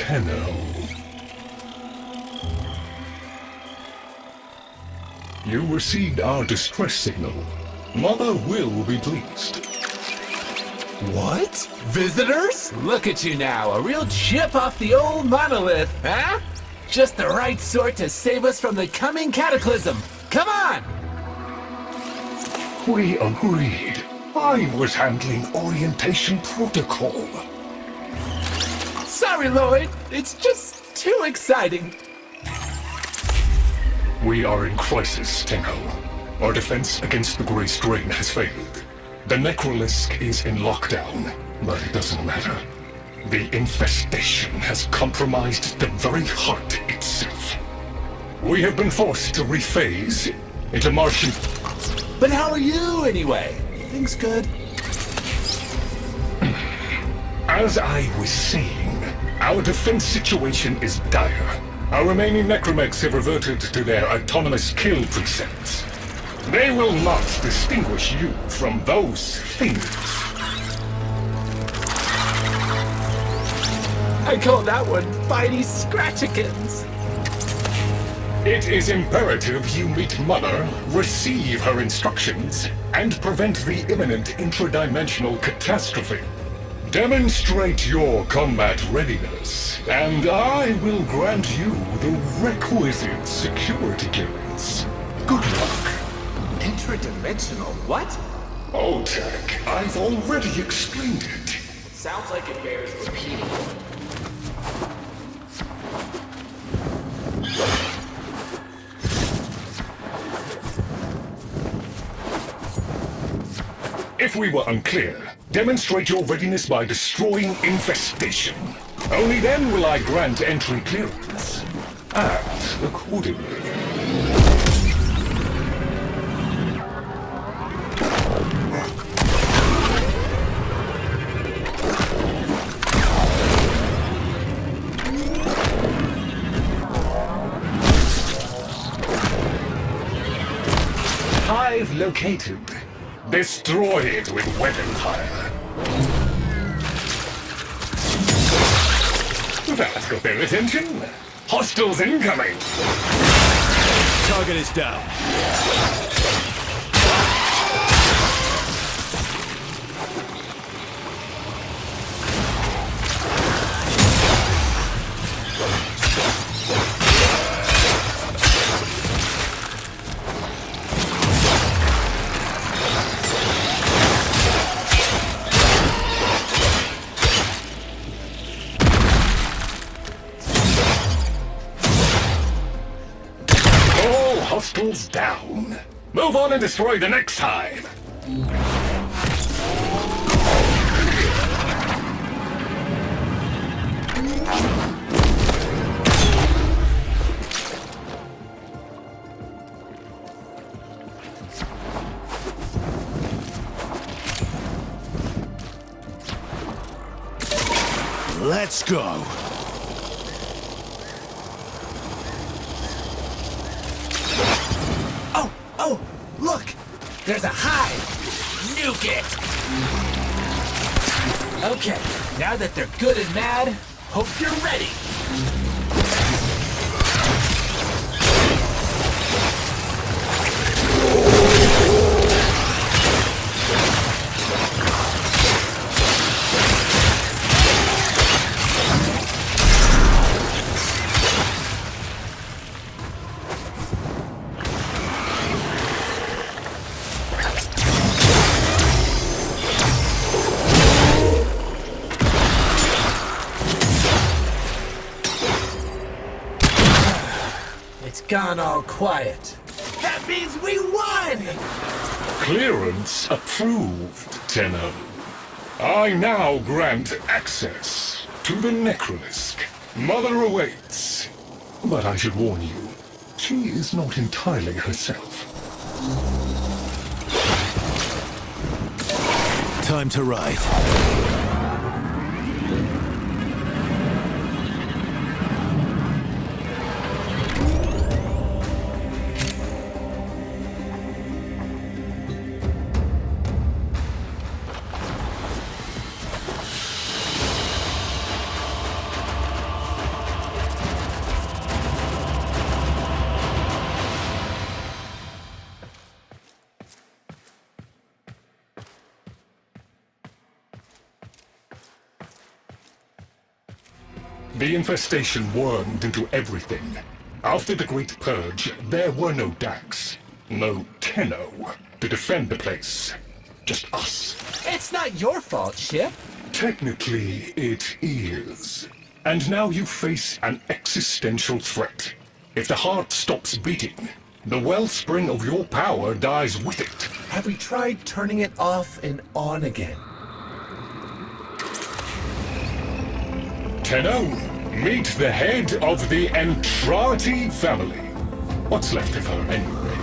Tenno. You received our distress signal. Mother will be pleased. What? Visitors? Look at you now, a real chip off the old monolith, huh? Just the right sort to save us from the coming cataclysm. Come on! We agreed. I was handling orientation protocol. Sorry, Lloyd. It's just too exciting. We are in crisis, Tenno. Our defense against the Grey Strain has failed. The Necrolisk is in lockdown, but it doesn't matter. The infestation has compromised the very heart itself. We have been forced to rephase into Martian... But how are you, anyway? Things good? As I was saying, our defense situation is dire. Our remaining necromechs have reverted to their autonomous kill precepts. They will not distinguish you from those things. I call that one Bitey Scratchikins. It is imperative you meet Mother, receive her instructions, and prevent the imminent intradimensional catastrophe. Demonstrate your combat readiness, and I will grant you the requisite security clearance. Good luck. Intradimensional what? Oh, Tech, I've already explained it. Sounds like it bears repeating. If we were unclear, demonstrate your readiness by destroying infestation. Only then will I grant entry clearance. Act accordingly. Hive located. Destroy it with weapon fire. That got their attention. Hostiles incoming. Target is down. Hostiles down. Move on and destroy the next hive. Let's go. Oh, look! There's a hive! Nuke it! Okay, now that they're good and mad, hope you're ready! It's gone all quiet. That means we won! Clearance approved, Tenno. I now grant access to the Necrolisk. Mother awaits. But I should warn you, she is not entirely herself. Time to ride. The infestation wormed into everything. After the Great Purge, there were no Dax, no Tenno to defend the place. Just us. It's not your fault, Ship. Technically, it is. And now you face an existential threat. If the heart stops beating, the wellspring of your power dies with it. Have we tried turning it off and on again? Tenno, meet the head of the Entrati family. What's left of her, anyway?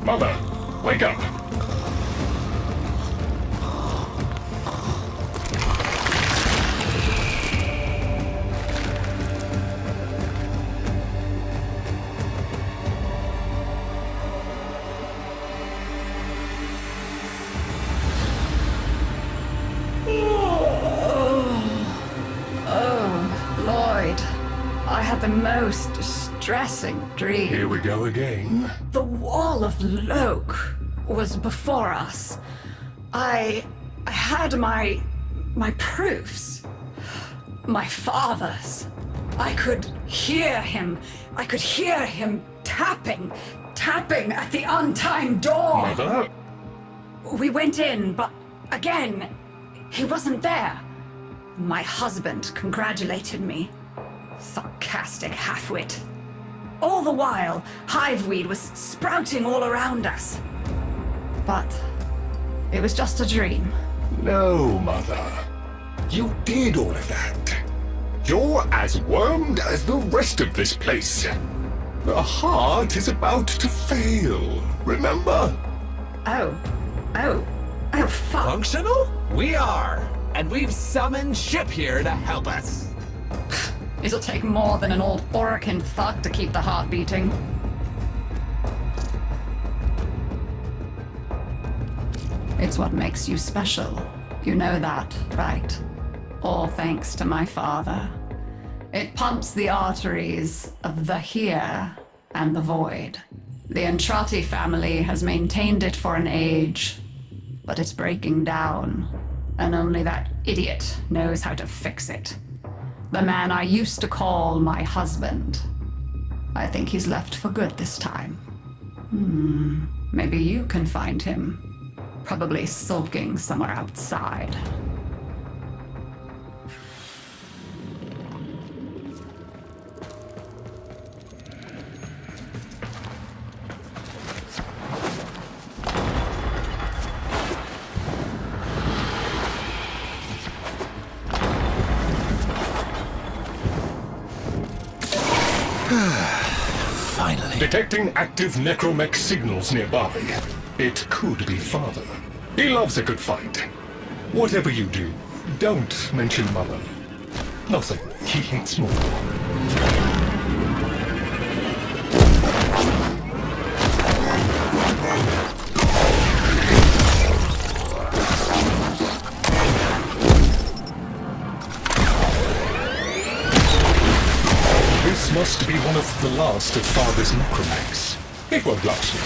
Mother, wake up! I had the most distressing dream. Here we go again. The wall of Loke was before us. I had my proofs. My father's. I could hear him. I could hear him tapping at the untimed door. Mother? We went in, but again, he wasn't there. My husband congratulated me. Sarcastic halfwit. All the while, hiveweed was sprouting all around us. But it was just a dream. No, Mother. You did all of that. You're as wormed as the rest of this place. The heart is about to fail, remember? Oh, fuck. Functional? We are. And we've summoned Ship here to help us. It'll take more than an old Orokin thug to keep the heart beating. It's what makes you special. You know that, right? All thanks to my father. It pumps the arteries of the here and the void. The Entrati family has maintained it for an age, but it's breaking down, and only that idiot knows how to fix it. The man I used to call my husband. I think he's left for good this time. Maybe you can find him. Probably sulking somewhere outside. Finally. Detecting active necromech signals nearby. It could be Father. He loves a good fight. Whatever you do, don't mention Mother. Nothing he hates more. This must be one of the last of Father's necromechs. It won't last long.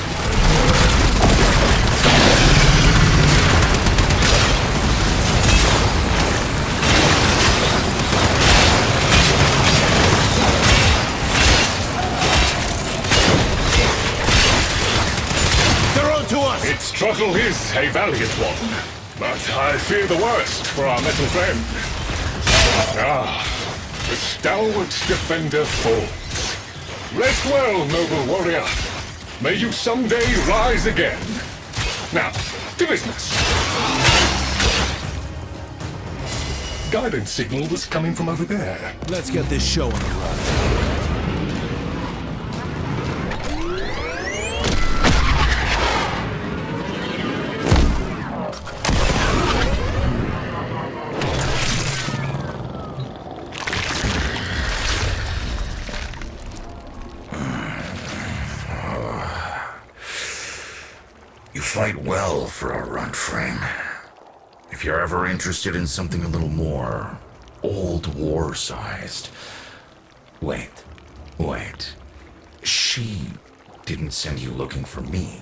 They're on to us! Its struggle is a valiant one, but I fear the worst for our metal friend. The stalwart defender falls. Rest well, noble warrior. May you someday rise again. Now, to business. Guidance signal was coming from over there. Let's get this show on the run. You fight well for a runt frame. If you're ever interested in something a little more old war-sized. Wait. She didn't send you looking for me,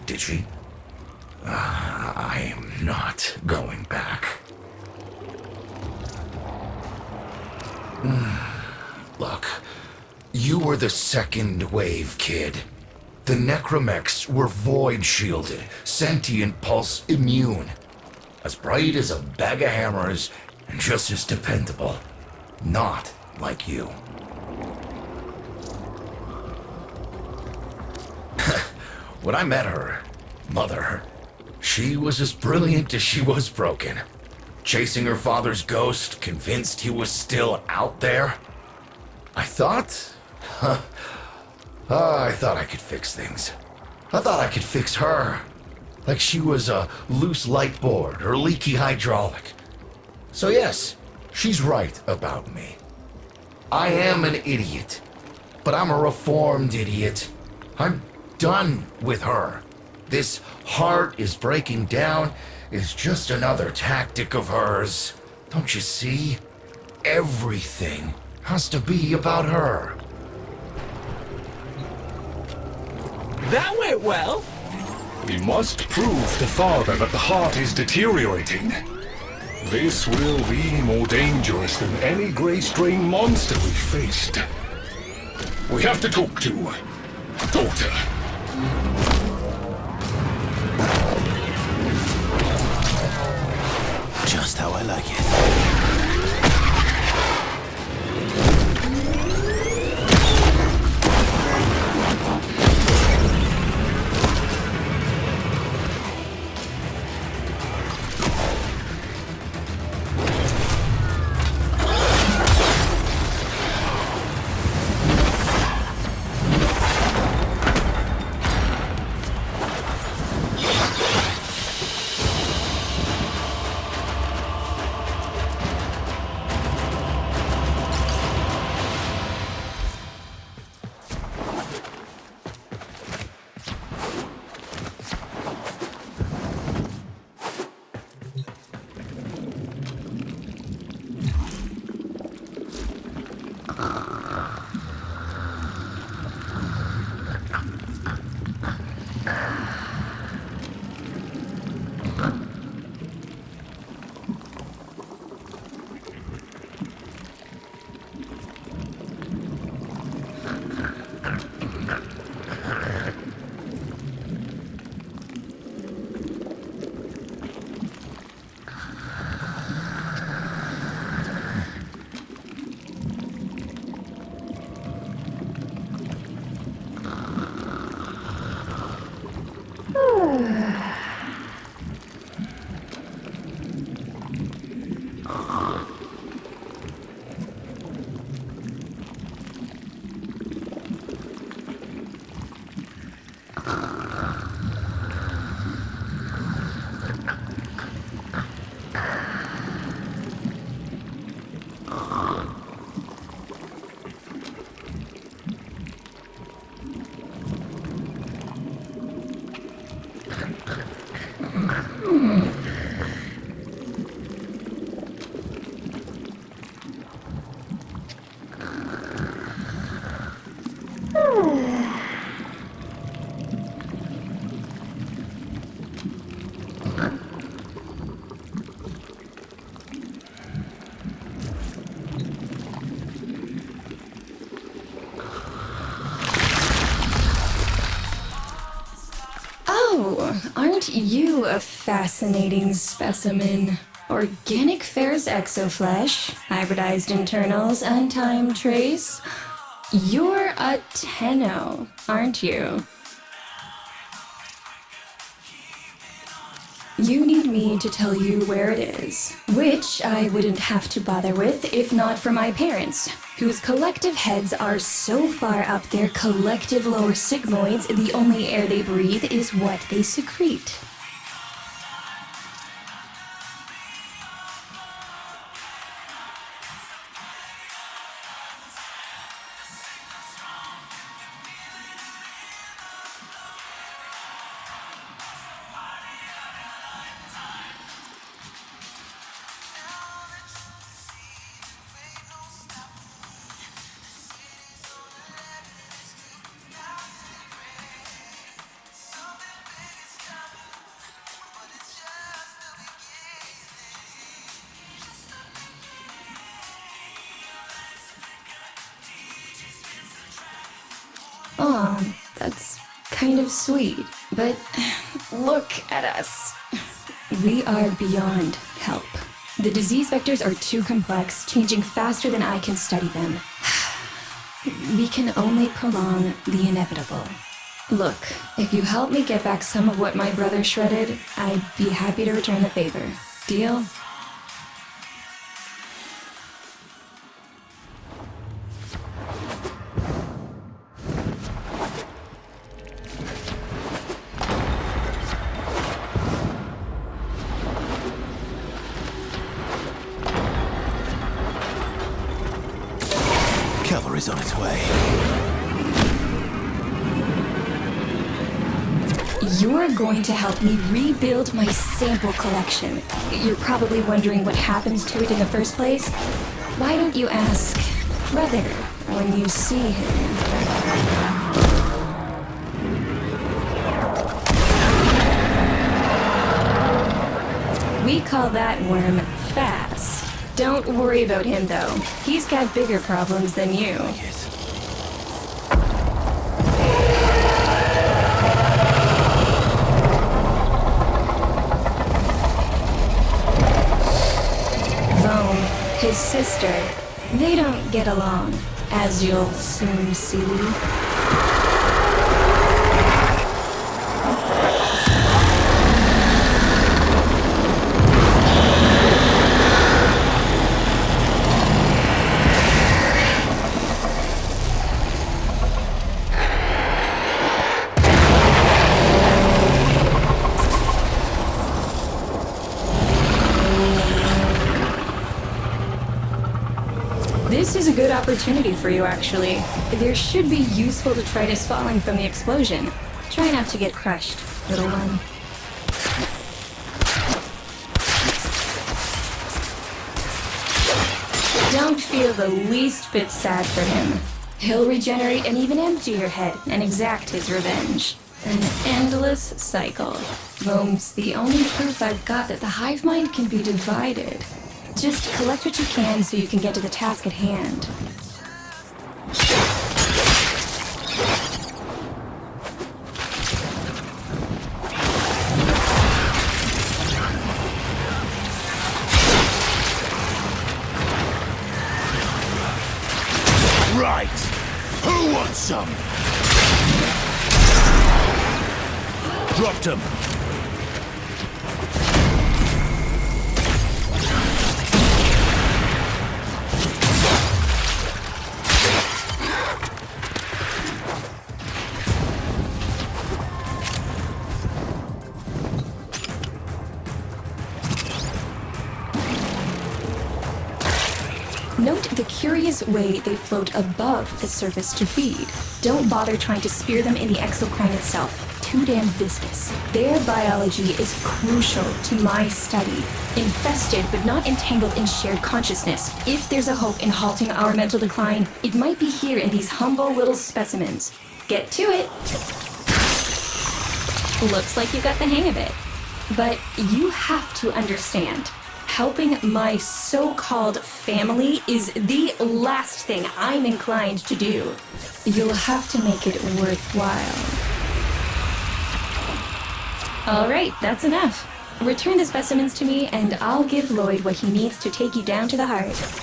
did she? I am not going back. Look, you were the second wave, kid. The necromechs were void-shielded, sentient pulse immune. As bright as a bag of hammers, and just as dependable. Not like you. When I met her, Mother, she was as brilliant as she was broken. Chasing her father's ghost, convinced he was still out there. I thought I could fix things. I thought I could fix her. Like she was a loose light board or leaky hydraulic. So yes, she's right about me. I am an idiot. But I'm a reformed idiot. I'm done with her. This heart is breaking down is just another tactic of hers. Don't you see? Everything has to be about her. That went well. We must prove to Father that the heart is deteriorating. This will be more dangerous than any Grey Strain monster we faced. We have to talk to Daughter. Just how I like it. Aren't you a fascinating specimen? Organic ferrous exoflesh, hybridized internals, and time trace. You're a Tenno, aren't you? You need me to tell you where it is, which I wouldn't have to bother with if not for my parents, whose collective heads are so far up their collective lower sigmoids, the only air they breathe is what they secrete. That's kind of sweet, but look at us. We are beyond help. The disease vectors are too complex, changing faster than I can study them. We can only prolong the inevitable. Look, if you help me get back some of what my brother shredded, I'd be happy to return the favor. Deal? Cavalry's on its way. You're going to help me rebuild my sample collection. You're probably wondering what happens to it in the first place. Why don't you ask Brother when you see him? We call that worm fast. Don't worry about him, though. He's got bigger problems than you. Vome, his sister, they don't get along, as you'll soon see. This is a good opportunity for you, actually. There should be useful detritus falling from the explosion. Try not to get crushed, little one. Don't feel the least bit sad for him. He'll regenerate and even empty your head and exact his revenge. An endless cycle. Vome's the only proof I've got that the hive mind can be divided. Just collect what you can so you can get to the task at hand. Right! Who wants some? Dropped him! Note the curious way they float above the surface to feed. Don't bother trying to spear them in the exocrine itself. Too damn viscous. Their biology is crucial to my study. Infested but not entangled in shared consciousness. If there's a hope in halting our mental decline, it might be here in these humble little specimens. Get to it! Looks like you got the hang of it. But you have to understand. Helping my so-called family is the last thing I'm inclined to do. You'll have to make it worthwhile. All right, that's enough. Return the specimens to me, and I'll give Lloyd what he needs to take you down to the heart.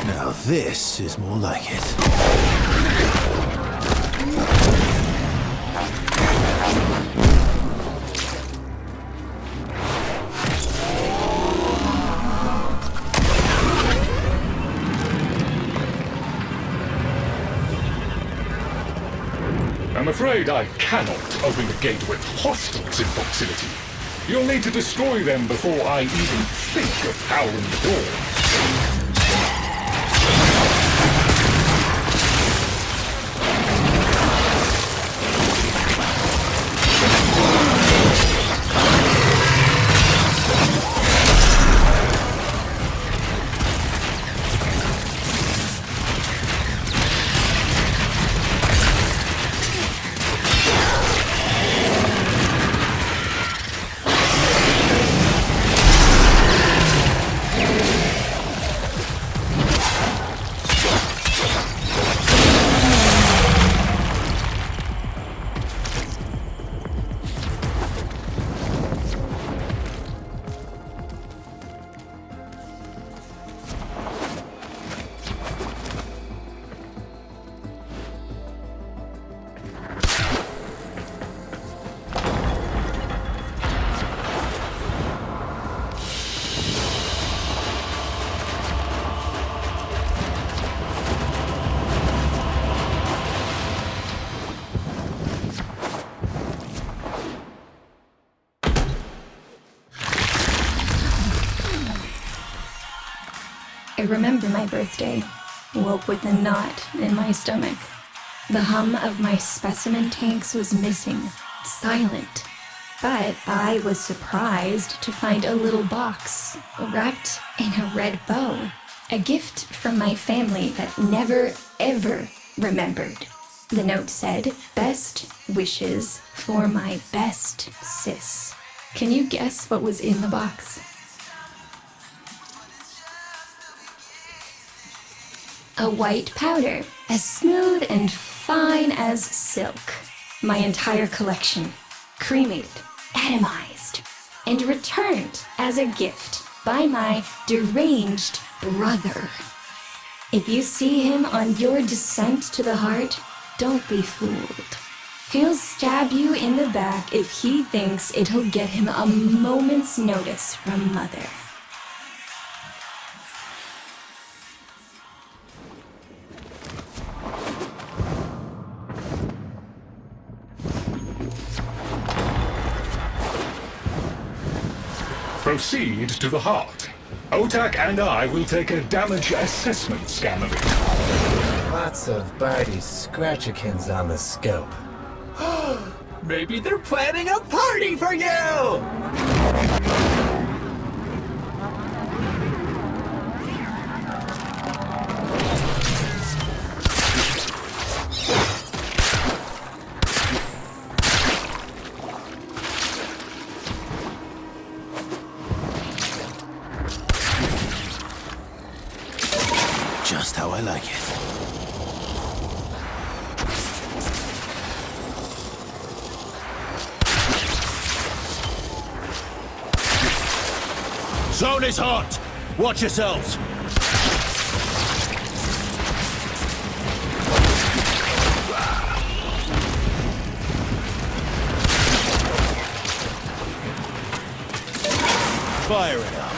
Now this is more like it. I'm afraid I cannot open the gate with hostiles in proximity. You'll need to destroy them before I even think of powering the door. I remember my birthday. Woke with a knot in my stomach. The hum of my specimen tanks was missing, silent. But I was surprised to find a little box wrapped in a red bow. A gift from my family that never, ever remembered. The note said, "Best wishes for my best sis." Can you guess what was in the box? A white powder, as smooth and fine as silk. My entire collection, cremated, atomized, and returned as a gift by my deranged brother. If you see him on your descent to the heart, don't be fooled. He'll stab you in the back if he thinks it'll get him a moment's notice from Mother. Proceed to the heart. Otak and I will take a damage assessment scan of it. Lots of Barty Scratchikins on the scope. Maybe they're planning a party for you! Just how I like it. Zone is hot! Watch yourselves! Fire it up.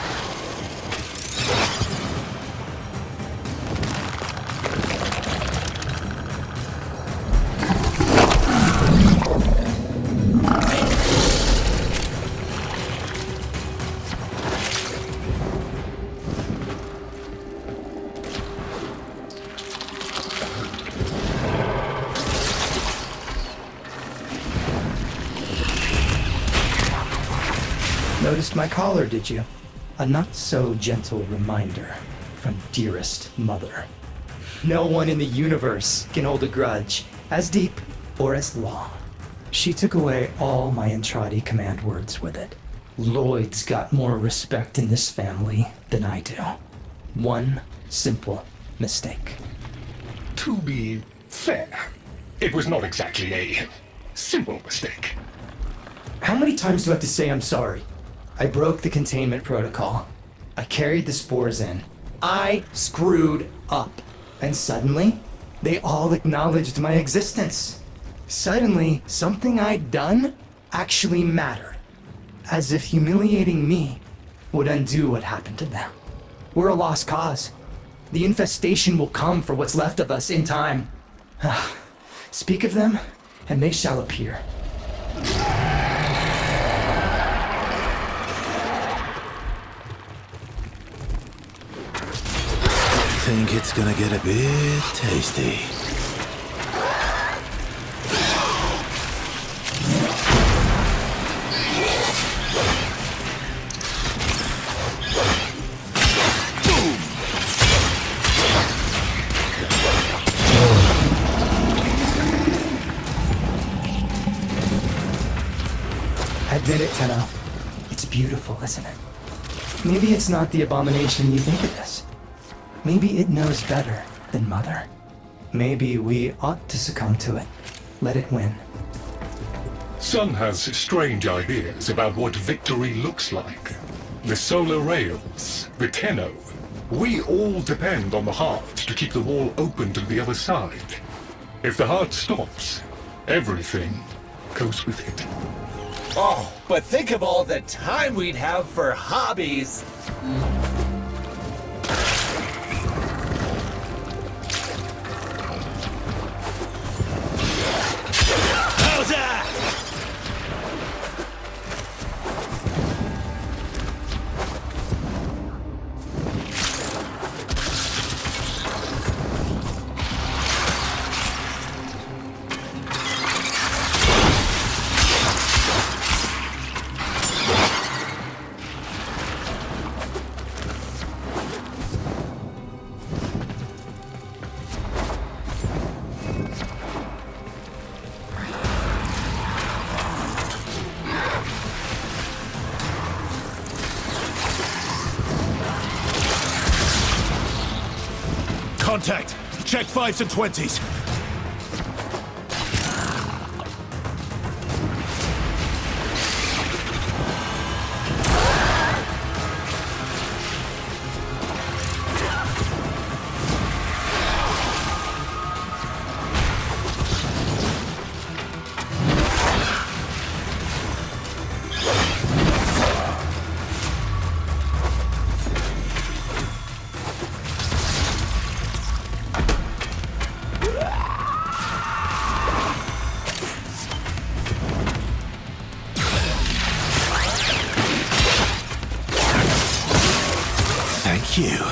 Noticed my collar, did you? A not-so-gentle reminder from dearest mother. No one in the universe can hold a grudge as deep or as long. She took away all my Entrati command words with it. Lloyd's got more respect in this family than I do. One simple mistake. To be fair, it was not exactly a simple mistake. How many times do I have to say I'm sorry? I broke the containment protocol. I carried the spores in, I screwed up. And suddenly, they all acknowledged my existence. Suddenly, something I'd done actually mattered. As if humiliating me would undo what happened to them. We're a lost cause. The infestation will come for what's left of us in time. Speak of them, and they shall appear. Think it's gonna get a bit tasty. Admit it, Tenno. It's beautiful, isn't it? Maybe it's not the abomination you think it is. Maybe it knows better than Mother. Maybe we ought to succumb to it. Let it win. Sun has strange ideas about what victory looks like. The solar rails, the Tenno. We all depend on the heart to keep the wall open to the other side. If the heart stops, everything goes with it. Oh, but think of all the time we'd have for hobbies. How's that? Contact! Check 5s and 20s. Thank you.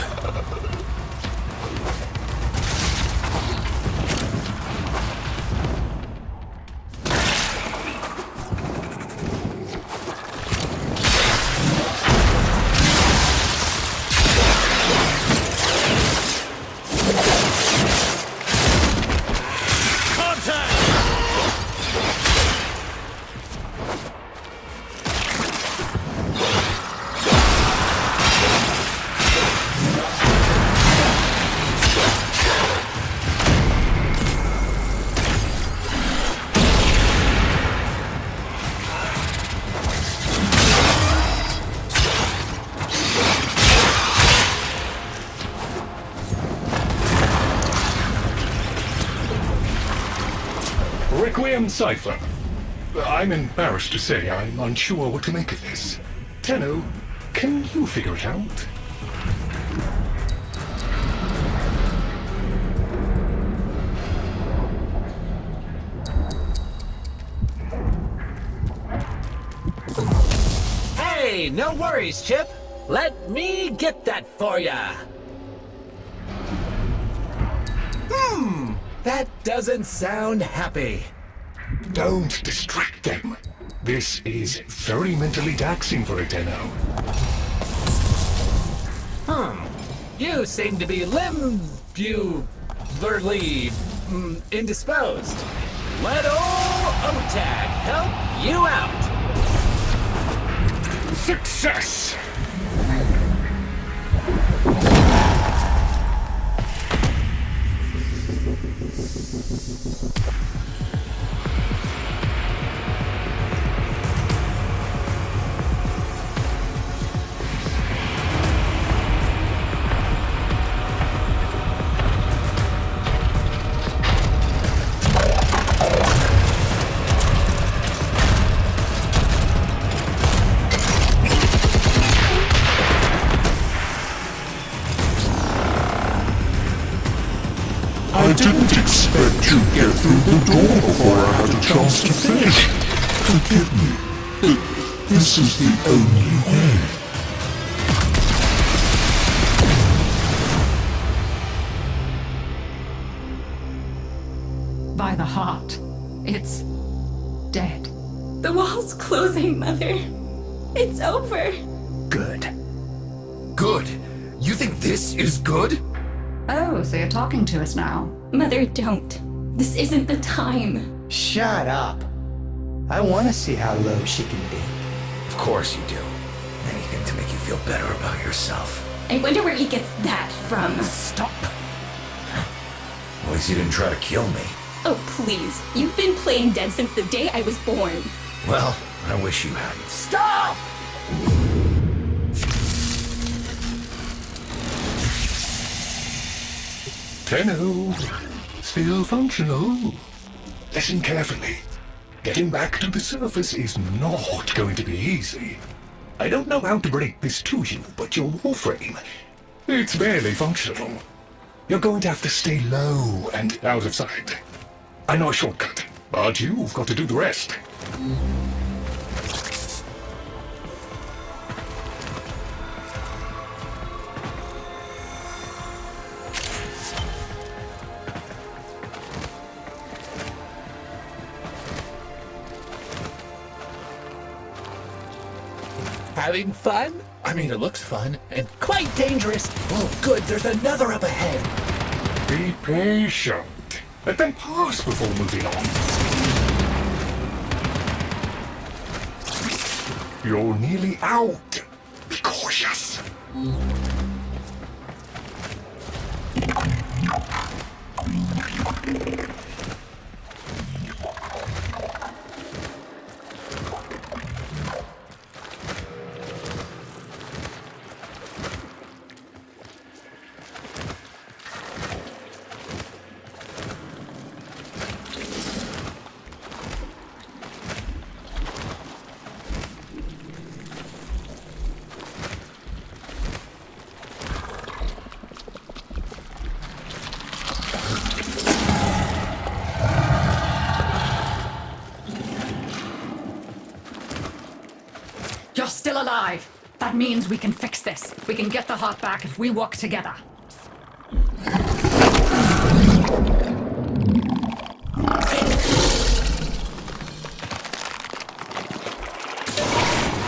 Requiem Cipher. I'm embarrassed to say I'm unsure what to make of this. Tenno, can you figure it out? Hey, no worries, Chip. Let me get that for ya. That doesn't sound happy. Don't distract them. This is very mentally taxing for a Tenno. You seem to be indisposed. Let old OTAG help you out. Success! I didn't expect you'd get through the door before I had a chance to finish. Forgive me, but this is the only way. By the heart, it's dead. The wall's closing, Mother. It's over. Good. Good? You think this is good? Oh, so you're talking to us now. Mother, don't. This isn't the time. Shut up. I want to see how low she can be. Of course you do. Anything to make you feel better about yourself. I wonder where he gets that from. Stop. At least you didn't try to kill me. Oh, please. You've been playing dead since the day I was born. Well, I wish you hadn't. Stop! Tenno, still functional. Listen carefully. Getting back to the surface is not going to be easy. I don't know how to break this to you, but your warframe, it's barely functional. You're going to have to stay low and out of sight. I know a shortcut, but you've got to do the rest. Having fun? I mean, it looks fun and quite dangerous. Oh, good, there's another up ahead. Be patient. Let them pass before moving on. You're nearly out. Be cautious. You're still alive. That means we can fix this. We can get the heart back if we work together.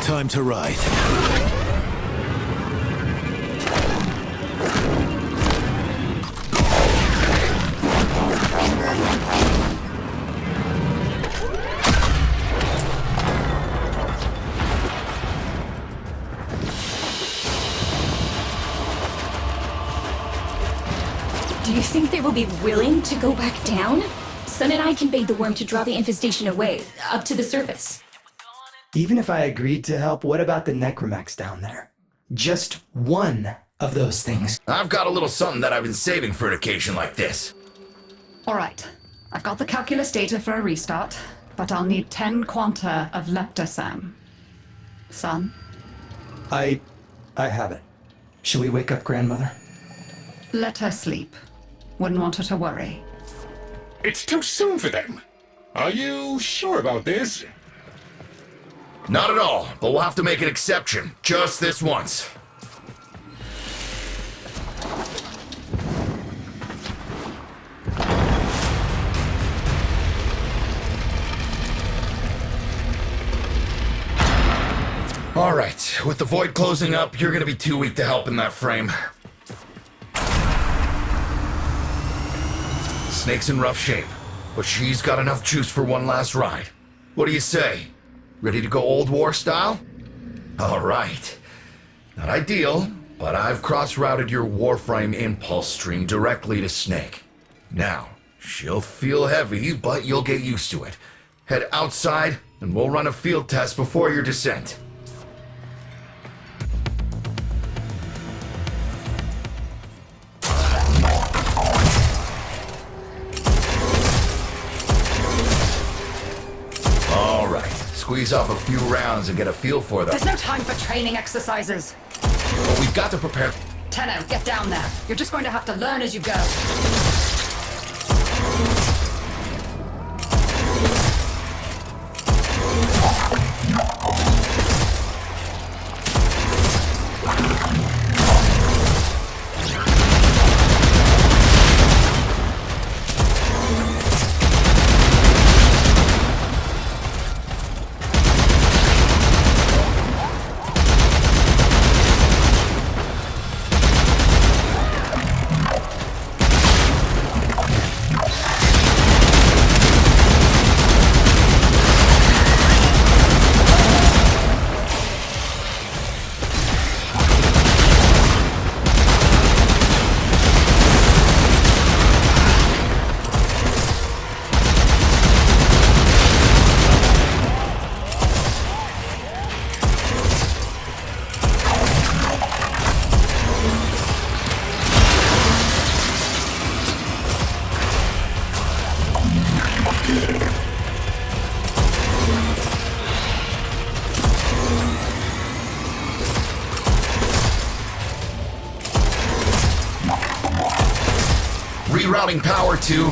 Time to ride. Do you think they will be willing to go back down? Sun and I can bait the worm to draw the infestation away, up to the surface. Even if I agreed to help, what about the necromax down there? Just one of those things. I've got a little something that I've been saving for an occasion like this. All right. I've got the calculus data for a restart, but I'll need 10 quanta of leptosam. Son? I have it. Shall we wake up grandmother? Let her sleep. Wouldn't want her to worry. It's too soon for them. Are you sure about this? Not at all, but we'll have to make an exception. Just this once. Alright, with the void closing up, you're gonna be too weak to help in that frame. Snake's in rough shape, but she's got enough juice for one last ride. What do you say? Ready to go old war style? Alright. Not ideal, but I've cross-routed your Warframe impulse stream directly to Snake. Now, she'll feel heavy, but you'll get used to it. Head outside, and we'll run a field test before your descent. Squeeze off a few rounds and get a feel for them. There's no time for training exercises. But we've got to prepare. Tenno, get down there. You're just going to have to learn as you go. Rerouting power to...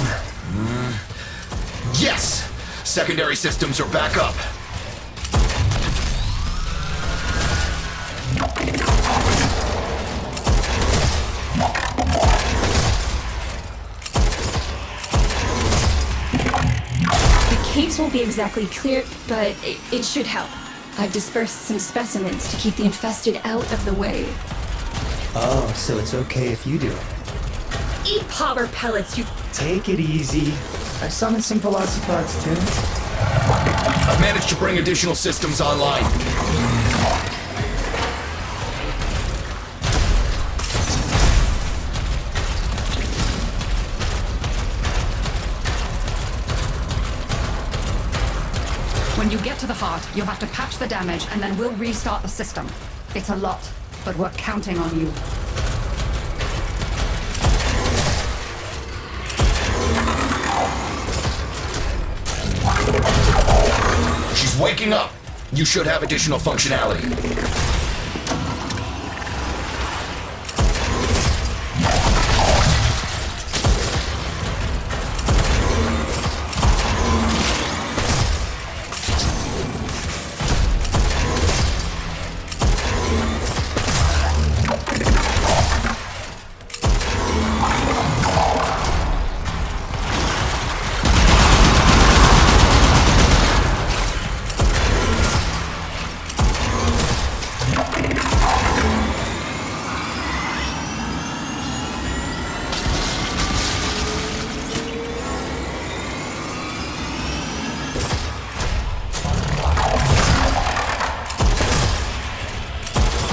Yes! Secondary systems are back up. The caves won't be exactly clear, but it should help. I've dispersed some specimens to keep the infested out of the way. Oh, so it's okay if you do it. Eat powder pellets, you... Take it easy. I summoned some velocipods too. I've managed to bring additional systems online. When you get to the heart, you'll have to patch the damage and then we'll restart the system. It's a lot, but we're counting on you. She's waking up. You should have additional functionality.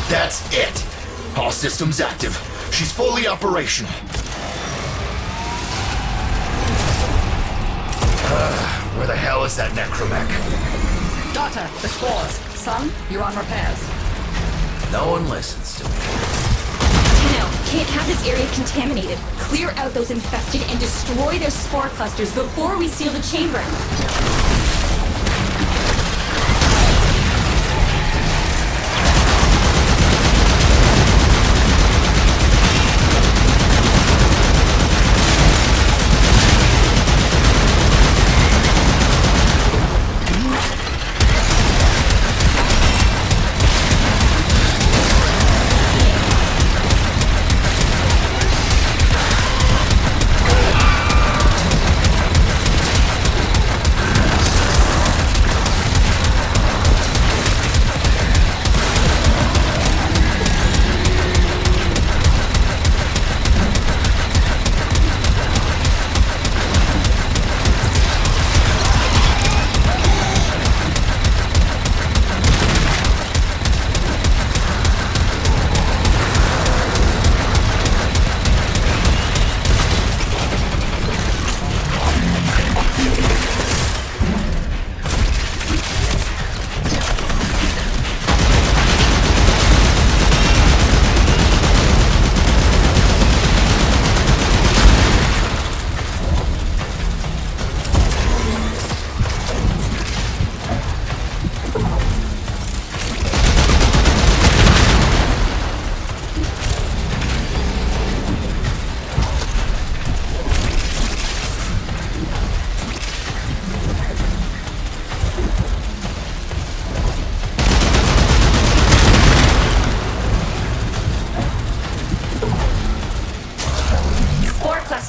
That's it. All systems active. She's fully operational. Where the hell is that necromech? Daughter, the spores. Son, you're on repairs. No one listens to me. No, can't have this area contaminated. Clear out those infested and destroy their spore clusters before we seal the chamber.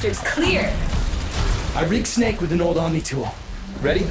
thrusters clear. I rig Snake with an old Omni tool. Ready?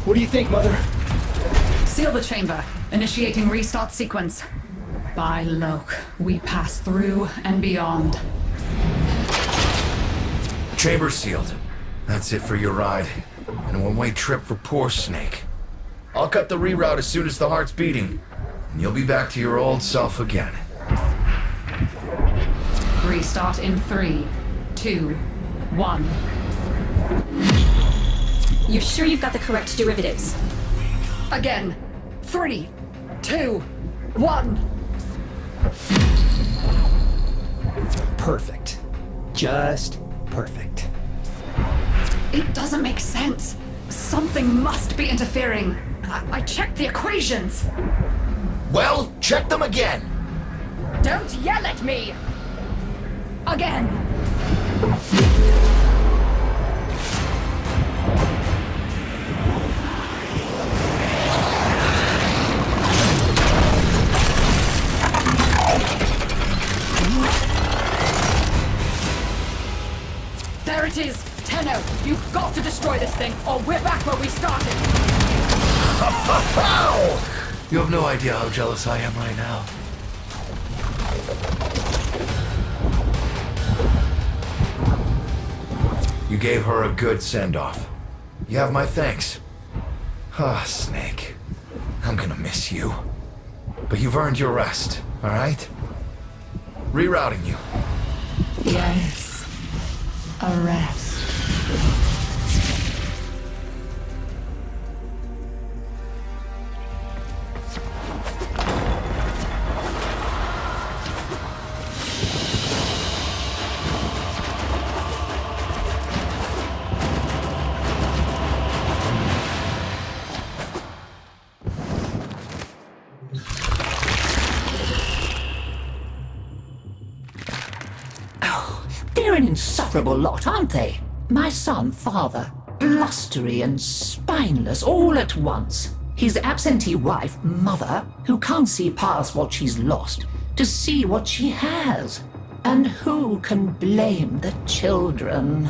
What do you think, Mother? Seal the chamber. Initiating restart sequence. By Loke, we pass through and beyond. Chamber sealed. That's it for your ride. And a one-way trip for poor Snake. I'll cut the reroute as soon as the heart's beating. And you'll be back to your old self again. Restart in 3, 2, 1. You sure you've got the correct derivatives? Again. 3, 2, 1. Perfect. Just perfect. It doesn't make sense. Something must be interfering. I checked the equations. Well, check them again! Don't yell at me! Again. There it is! Tenno, you've got to destroy this thing, or we're back where we started! You have no idea how jealous I am right now. You gave her a good send-off. You have my thanks. Ah, Snake. I'm gonna miss you. But you've earned your rest, alright? Rerouting you. Yes. A rest. They're an insufferable lot, aren't they? My son, father, blustery and spineless all at once. His absentee wife, mother, who can't see past what she's lost to see what she has. And who can blame the children?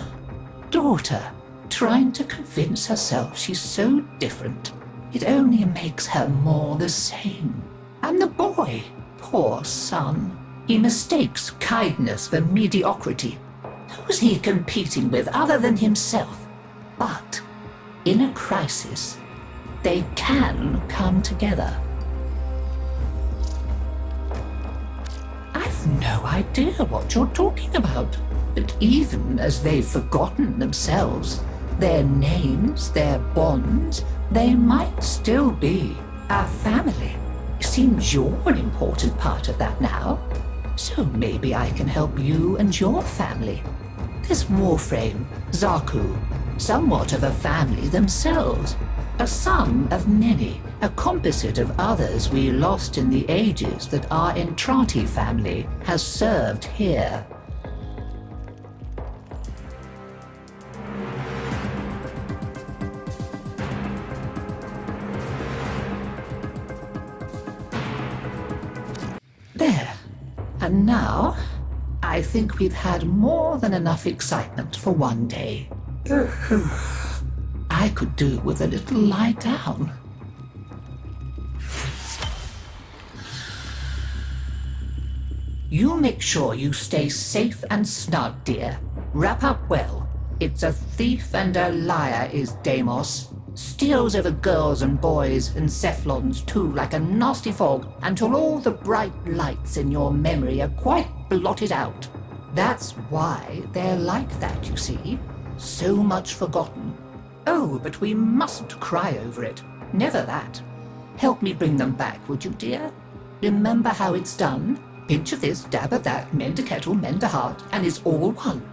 Daughter, trying to convince herself she's so different. It only makes her more the same. And the boy, poor son. He mistakes kindness for mediocrity. Who's he competing with other than himself? But in a crisis, they can come together. I've no idea what you're talking about. But even as they've forgotten themselves, their names, their bonds, they might still be a family. Seems you're an important part of that now. So maybe I can help you and your family. This Warframe, Zaku, somewhat of a family themselves. A sum of many, a composite of others we lost in the ages that our Entrati family has served here. There. And now, I think we've had more than enough excitement for one day. I could do with a little lie down. You make sure you stay safe and snug, dear. Wrap up well. It's a thief and a liar is Deimos. Steals over girls and boys and Cephalons too like a nasty fog until all the bright lights in your memory are quite blotted out. That's why they're like that, you see. So much forgotten. Oh, but we mustn't cry over it. Never that. Help me bring them back, would you, dear? Remember how it's done? Pinch of this, dab of that, mend a kettle, mend a heart, and it's all one.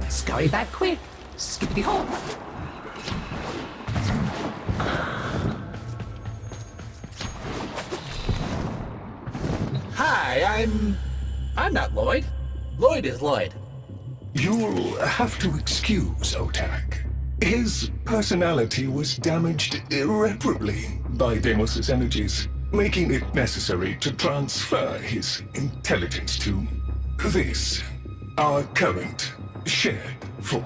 Scurry back quick. Skippity hop. Hi, I'm not Lloyd. Lloyd is Lloyd. You'll have to excuse Otak. His personality was damaged irreparably by Deimos' energies, making it necessary to transfer his intelligence to this, our current shared form.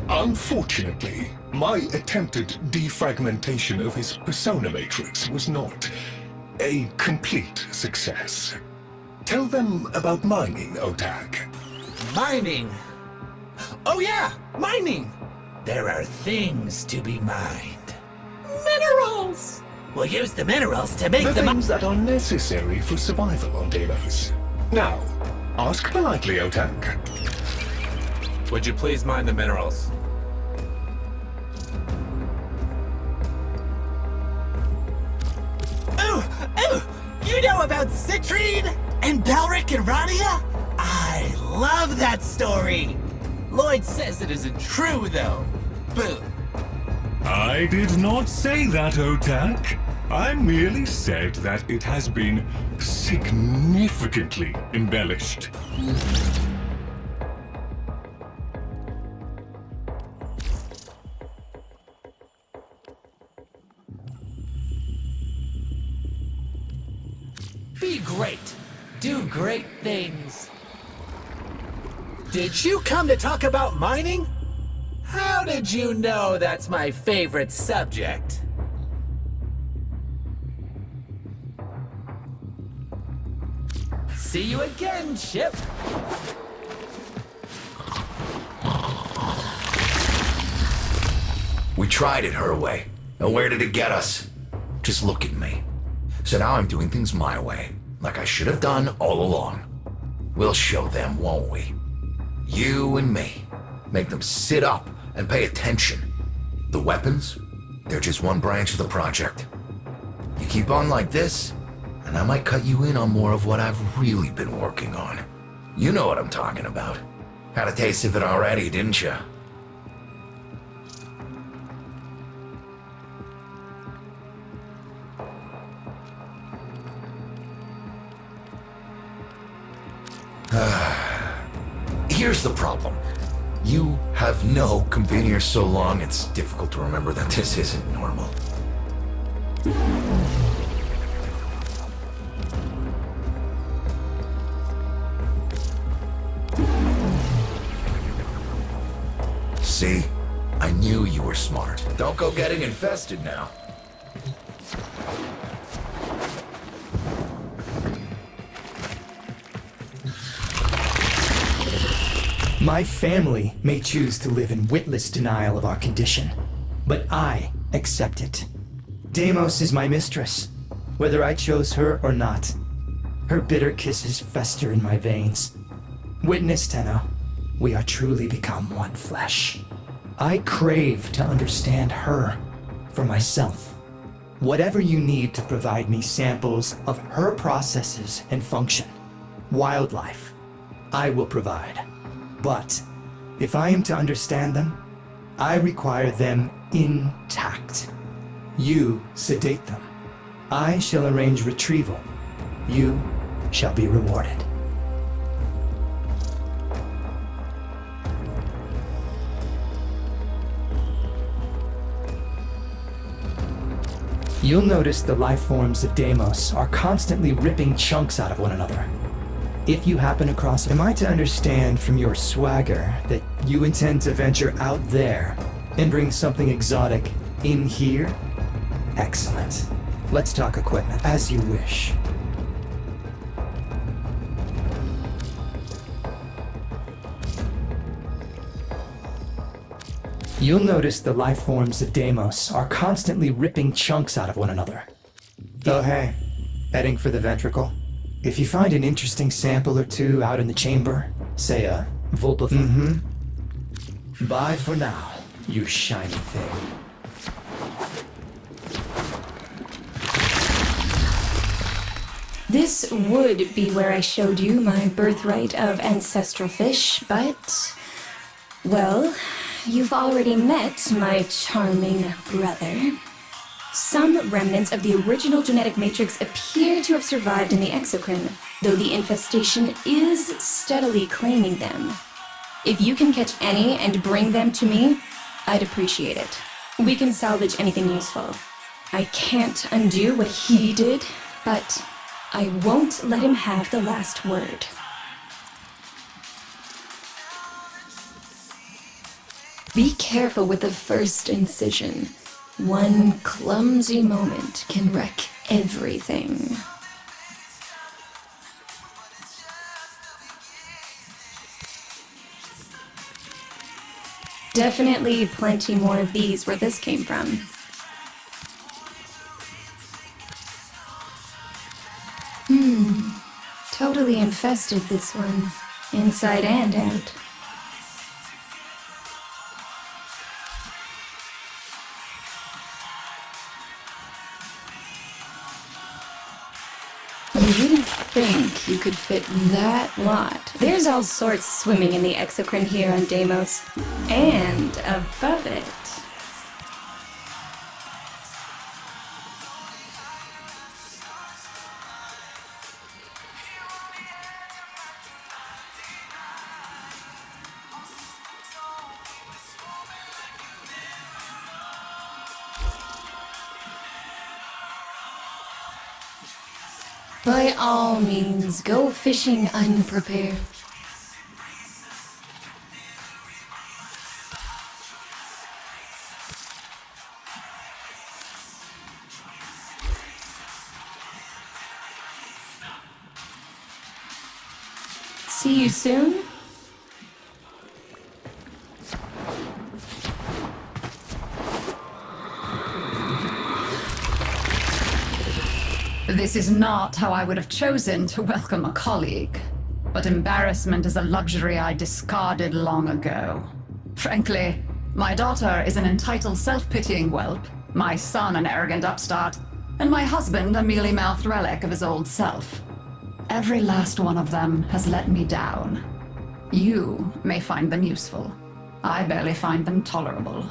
Unfortunately, my attempted defragmentation of his persona matrix was not a complete success. Tell them about mining, Otak. Mining. Oh yeah, mining. There are things to be mined. Minerals. We'll use the minerals to make The them. things that are necessary for survival on Deimos. Now, ask politely, Otak. Would you please mine the minerals? Oh, you know about citrine and Belric and Rania? I love that story. Lloyd says it isn't true, though. Boo. I did not say that, Otak. I merely said that it has been significantly embellished. Be great. Do great things. Did you come to talk about mining? How did you know that's my favorite subject? See you again, Chip. We tried it her way. And where did it get us? Just look at me. So now I'm doing things my way, like I should have done all along. We'll show them, won't we? You and me. Make them sit up and pay attention. The weapons? They're just one branch of the project. You keep on like this, and I might cut you in on more of what I've really been working on. You know what I'm talking about. Had a taste of it already, didn't you? Here's the problem. You have been here so long, it's difficult to remember that this isn't normal. See? I knew you were smart. Don't go getting infested now. My family may choose to live in witless denial of our condition, but I accept it. Deimos is my mistress, whether I chose her or not. Her bitter kisses fester in my veins. Witness, Tenno, we are truly become one flesh. I crave to understand her for myself. Whatever you need to provide me samples of her processes and function, wildlife, I will provide. But if I am to understand them, I require them intact. You sedate them. I shall arrange retrieval. You shall be rewarded. You'll notice the life forms of Deimos are constantly ripping chunks out of one another. If you happen across, am I to understand from your swagger that you intend to venture out there and bring something exotic in here? Excellent. Let's talk equipment, as you wish. You'll notice the life forms of Deimos are constantly ripping chunks out of one another. Oh hey, heading for the ventricle? If you find an interesting sample or two out in the chamber, say a Volpa. Bye for now, you shiny thing. This would be where I showed you my birthright of ancestral fish, but... well, you've already met my charming brother. Some remnants of the original genetic matrix appear to have survived in the exocrine, though the infestation is steadily claiming them. If you can catch any and bring them to me, I'd appreciate it. We can salvage anything useful. I can't undo what he did, but I won't let him have the last word. Be careful with the first incision. One clumsy moment can wreck everything. Definitely plenty more of these where this came from. Totally infested, this one. Inside and out. You wouldn't think you could fit that lot. There's all sorts swimming in the exocrine here on Deimos. And above it. By all means, go fishing unprepared. See you soon. This is not how I would have chosen to welcome a colleague, but embarrassment is a luxury I discarded long ago. Frankly, my daughter is an entitled self-pitying whelp, my son an arrogant upstart, and my husband a mealy-mouthed relic of his old self. Every last one of them has let me down. You may find them useful. I barely find them tolerable.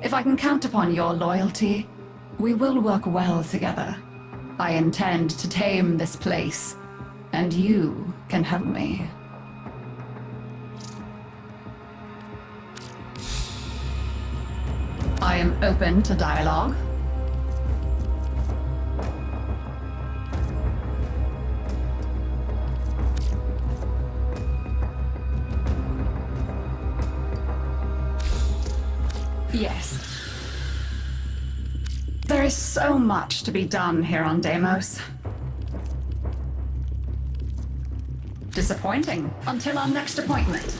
If I can count upon your loyalty, we will work well together. I intend to tame this place, and you can help me. I am open to dialogue. Yes. There is so much to be done here on Deimos. Disappointing until our next appointment.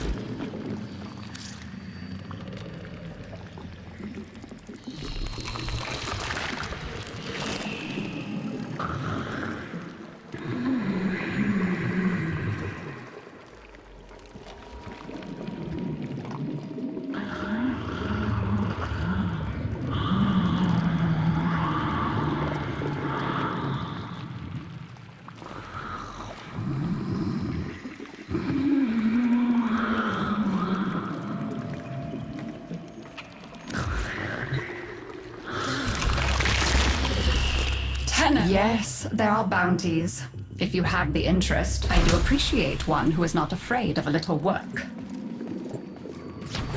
Yes, there are bounties. If you have the interest, I do appreciate one who is not afraid of a little work.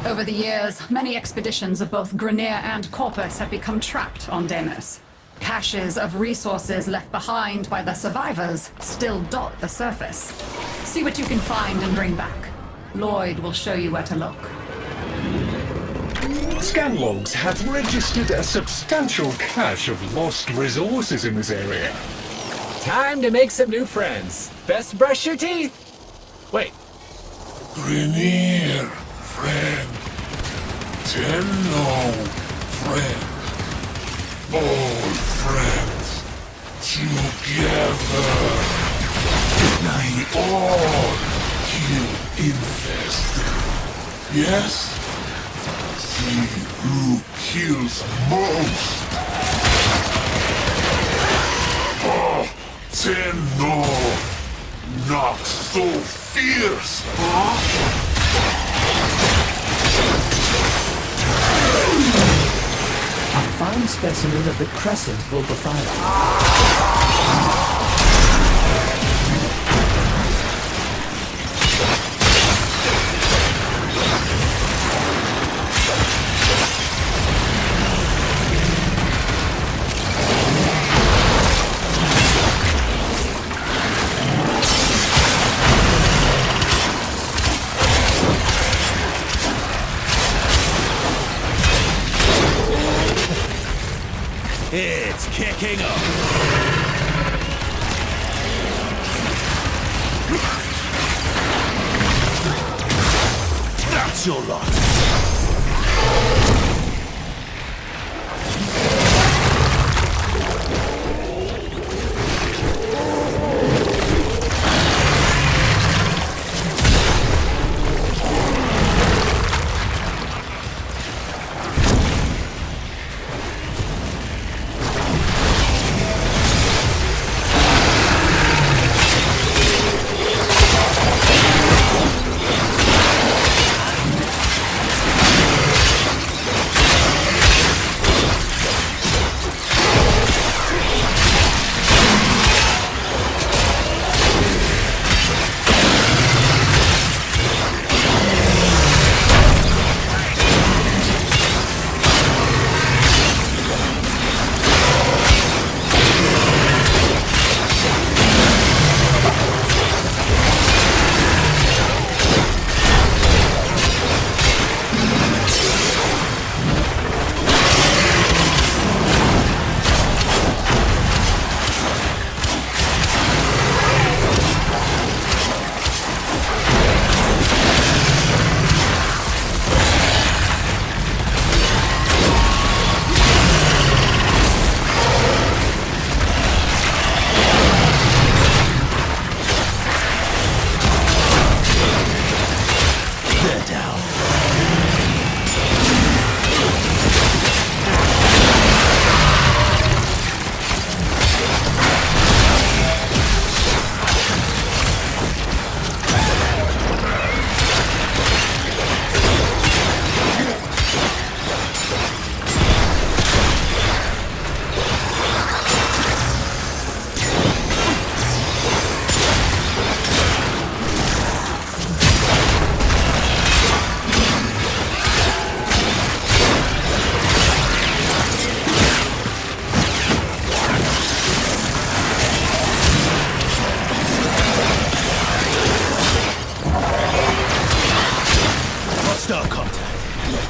Over the years, many expeditions of both Grineer and Corpus have become trapped on Deimos. Caches of resources left behind by the survivors still dot the surface. See what you can find and bring back. Lloyd will show you where to look. Scan logs have registered a substantial cache of lost resources in this area. Time to make some new friends. Best brush your teeth. Wait. Grineer, friend. Tenno, friend. All friends together. We all kill infest. Yes? See who kills most. Oh, Tenno. Not so fierce, huh? A fine specimen of the crescent will befile. It's kicking up. That's your lot.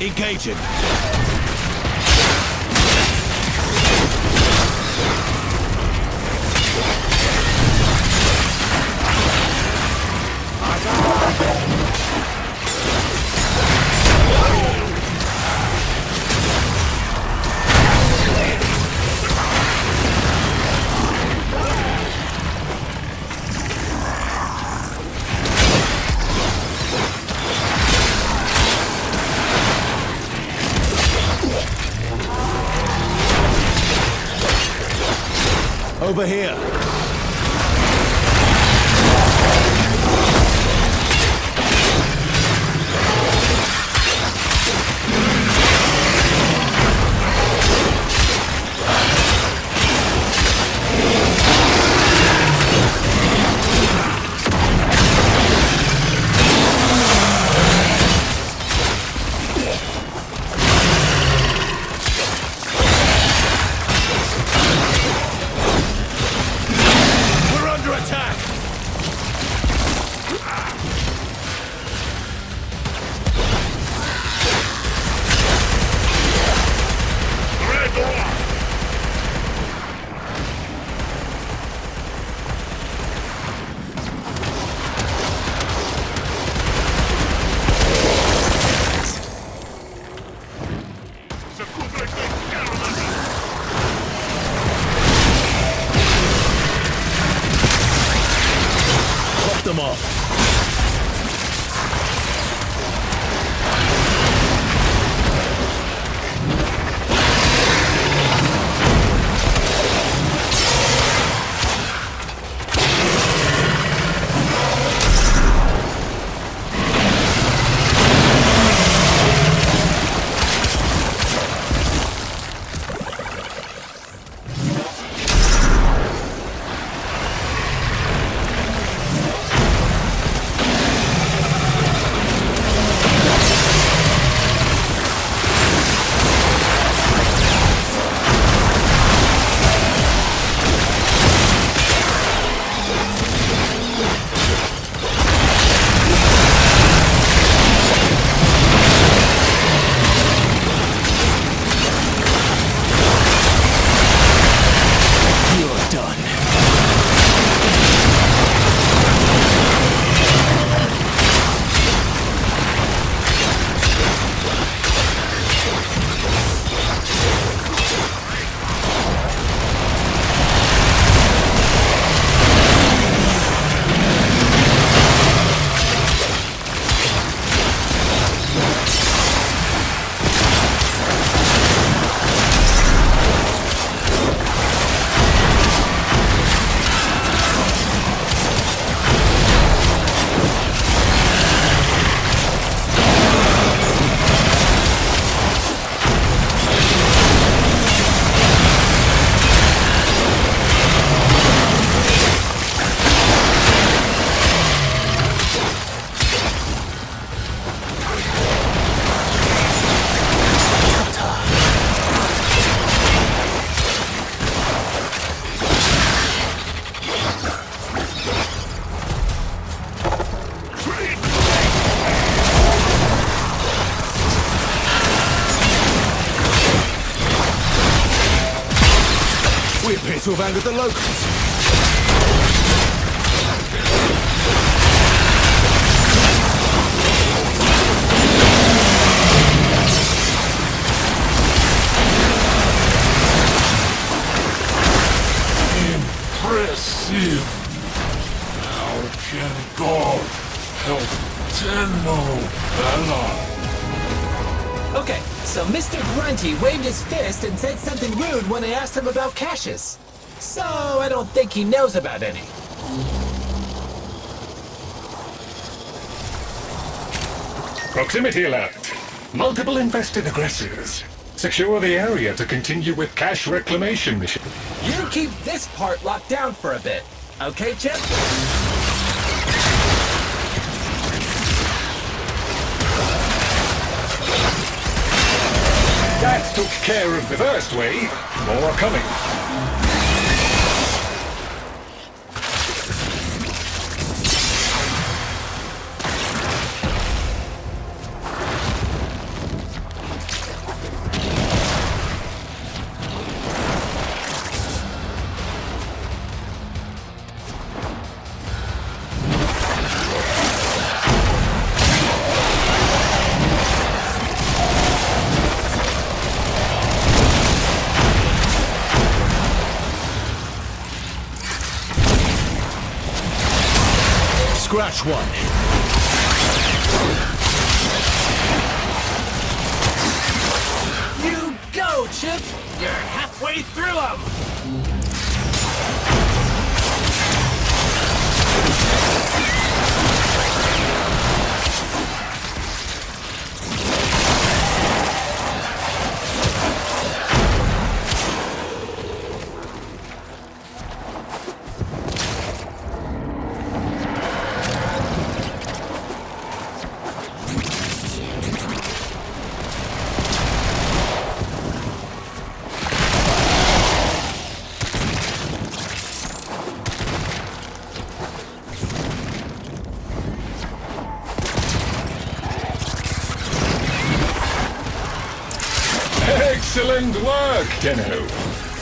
Engaging. Over here. them off. We appear to have angered the locals. Impressive. How can God help Tenno, Bella? Okay, so Mr. Grunty waved his fist and said something rude when I asked him about caches. So I don't think he knows about any. Proximity alert. Multiple infested aggressors. Secure the area to continue with cache reclamation mission. You keep this part locked down for a bit. Okay, Chip? That took care of the first wave. More coming. Scratch one. You go, Chip! You're halfway through them! Excellent work, Tenno.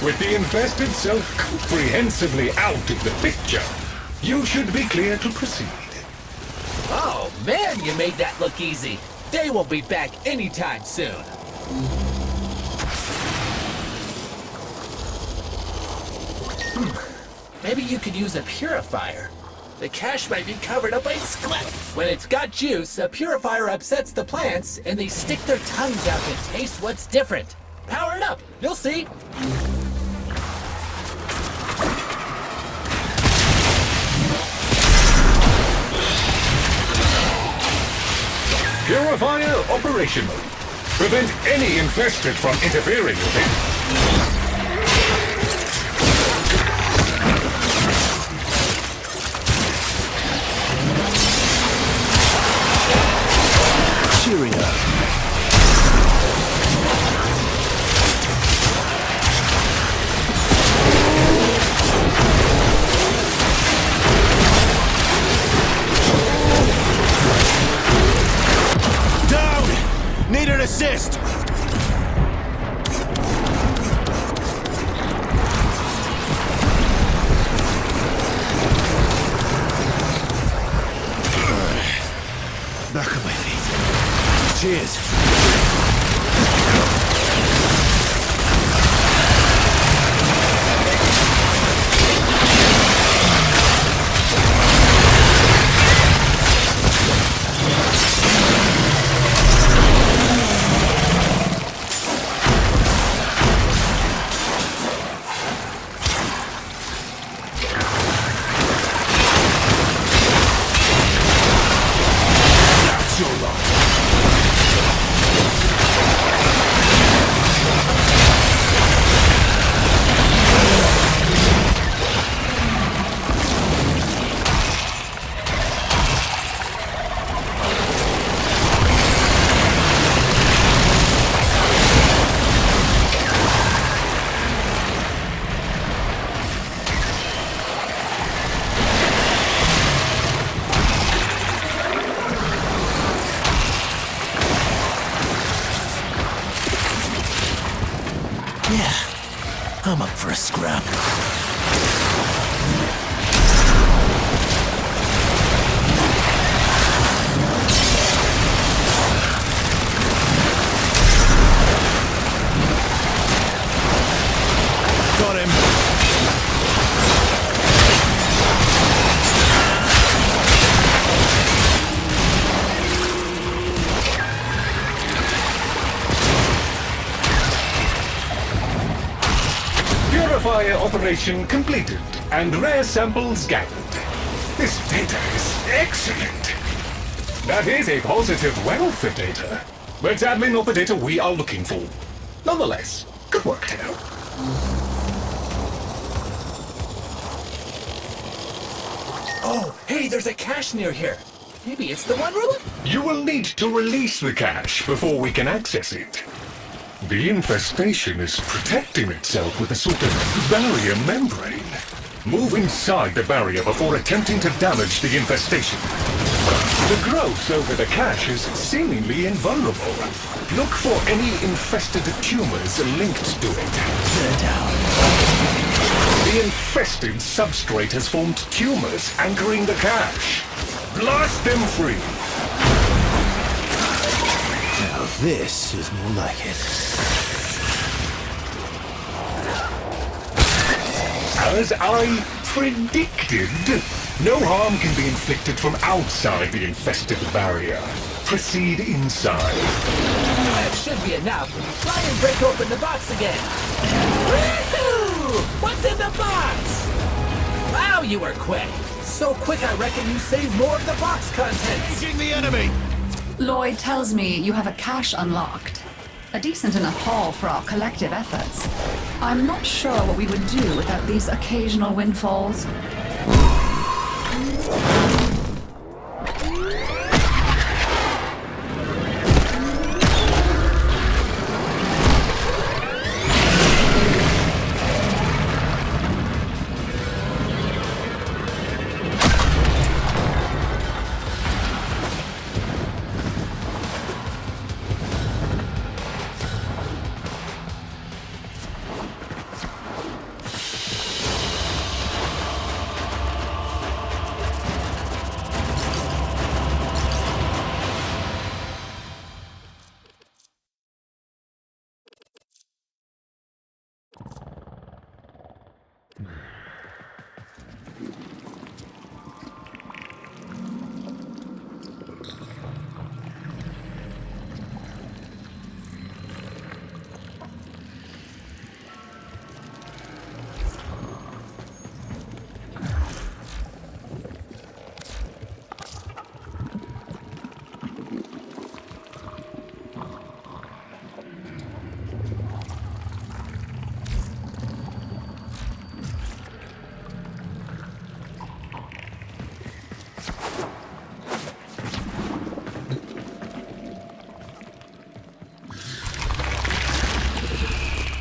With the infested self comprehensively out of the picture, you should be clear to proceed. Oh man, you made that look easy. They won't be back anytime soon. Maybe you could use a purifier. The cache might be covered up by sclep. When it's got juice, a purifier upsets the plants, and they stick their tongues out to taste what's different. Power it up, you'll see. Purifier operational. Prevent any infested from interfering with it. Cheerio. Down! Need an assist! Back on my feet. Cheers. That's your lot. Yeah, I'm up for a scrap. Got him. Purifier operation completed and rare samples gathered. This data is excellent. That is a positive wealth of data. But admin not the data we are looking for. Nonetheless, good work, Tenno. Oh, hey, there's a cache near here. Maybe it's the one we're You will need to release the cache before we can access it. The infestation is protecting itself with a sort of barrier membrane. Move inside the barrier before attempting to damage the infestation. The growth over the cache is seemingly invulnerable. Look for any infested tumors linked to it. They're down. The infested substrate has formed tumors anchoring the cache. Blast them free. Now this is more like it. As I predicted, no harm can be inflicted from outside the infested barrier. Proceed inside. That should be enough. Try and break open the box again. Woohoo! What's in the box? Wow, you were quick. So quick I reckon you saved more of the box contents. Engaging the enemy! Lloyd tells me you have a cache unlocked. A decent enough haul for our collective efforts. I'm not sure what we would do without these occasional windfalls.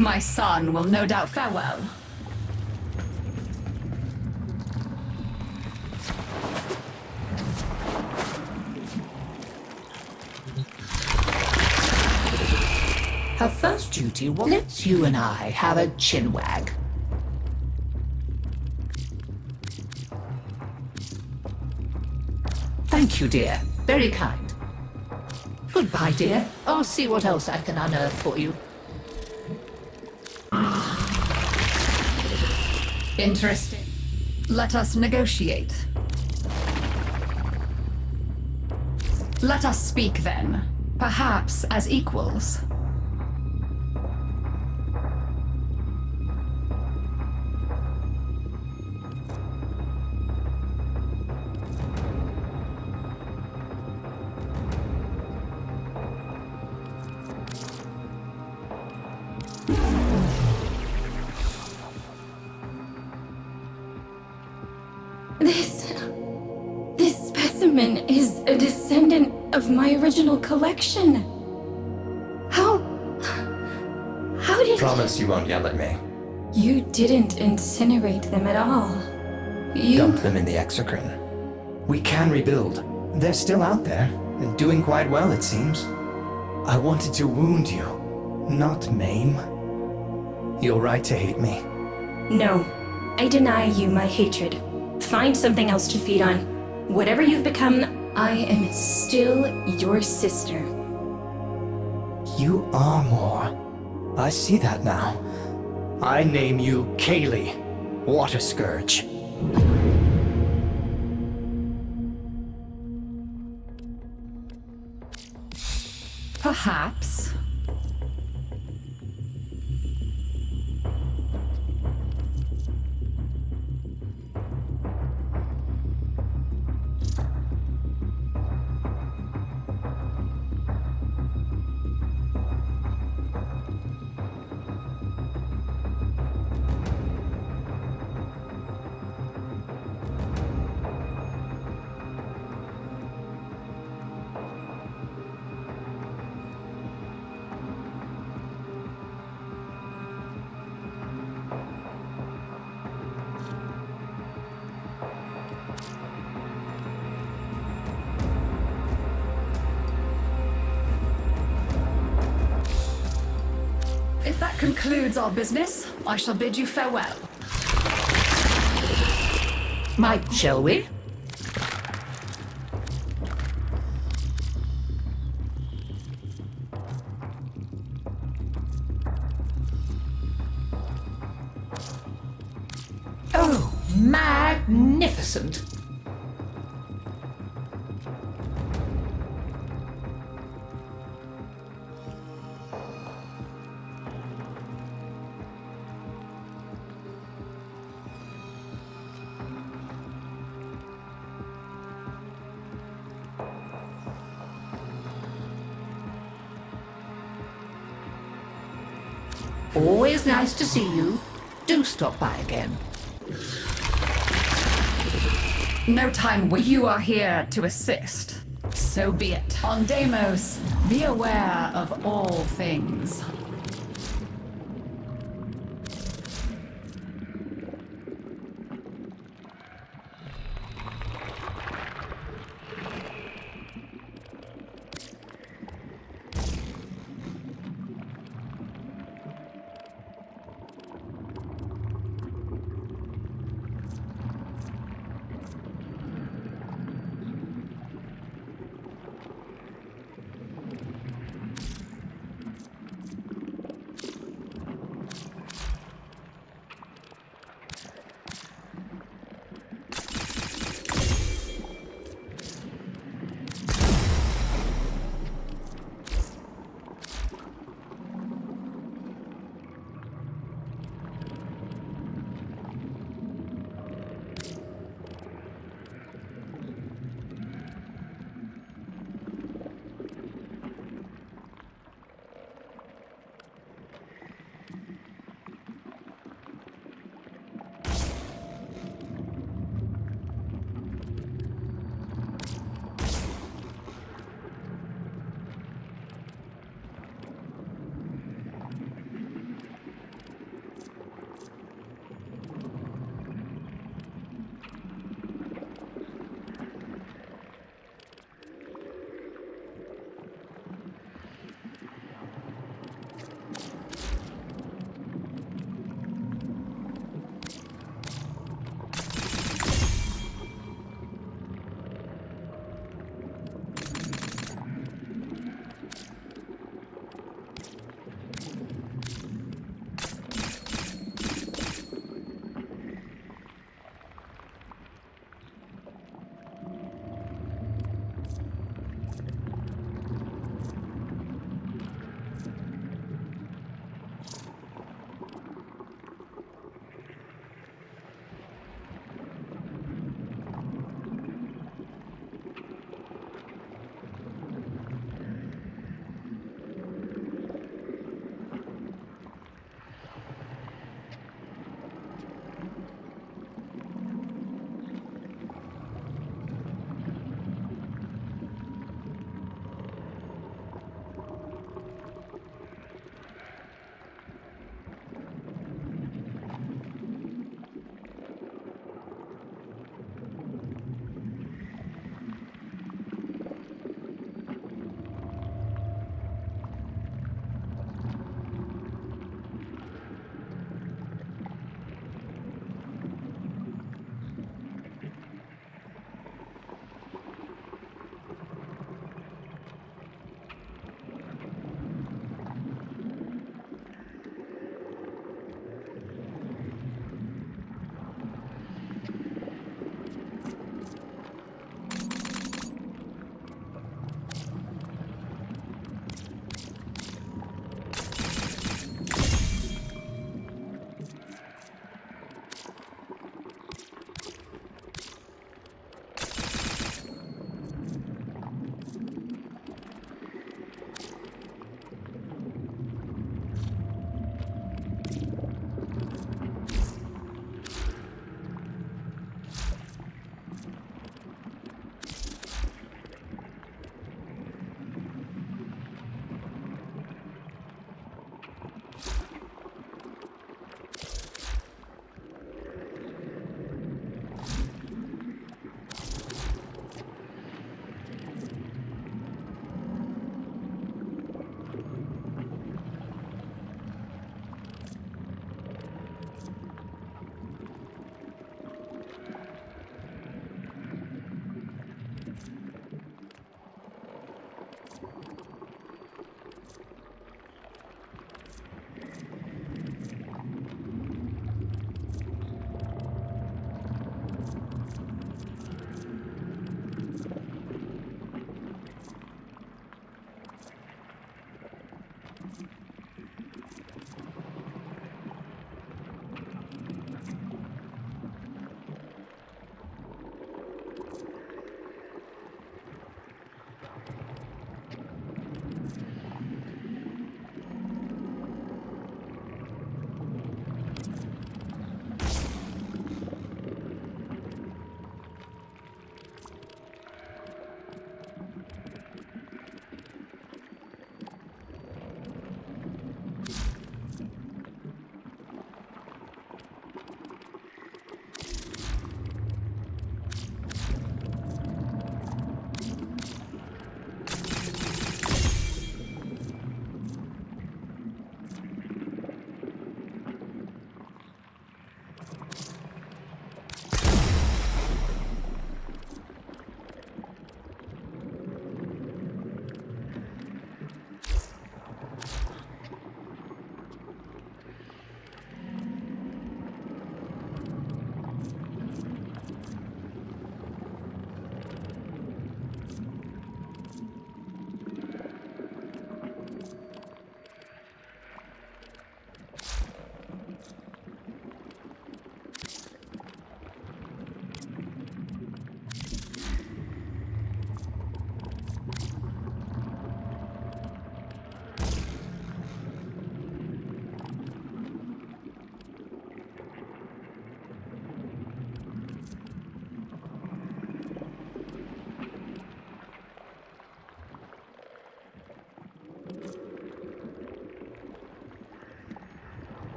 My son will no doubt fare well. Her first duty was let you and I have a chinwag. Thank you, dear. Very kind. Goodbye, dear. I'll see what else I can unearth for you. Interesting. Let us negotiate. Let us speak then, perhaps as equals. This specimen is a descendant of my original collection. How did... Promise you won't yell at me. You didn't incinerate them at all. You... Dump them in the exocrine. We can rebuild. They're still out there, and doing quite well, it seems. I wanted to wound you, not maim. You're right to hate me. No, I deny you my hatred. Find something else to feed on. Whatever you've become, I am still your sister. You are more. I see that now. I name you Kaylee, Water Scourge. Perhaps. If that concludes our business, I shall bid you farewell. Mike, shall we? Oh, magnificent! Always nice to see you. Do stop by again. No time where you are here to assist. So be it. On Deimos, be aware of all things.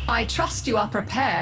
I trust you are prepared.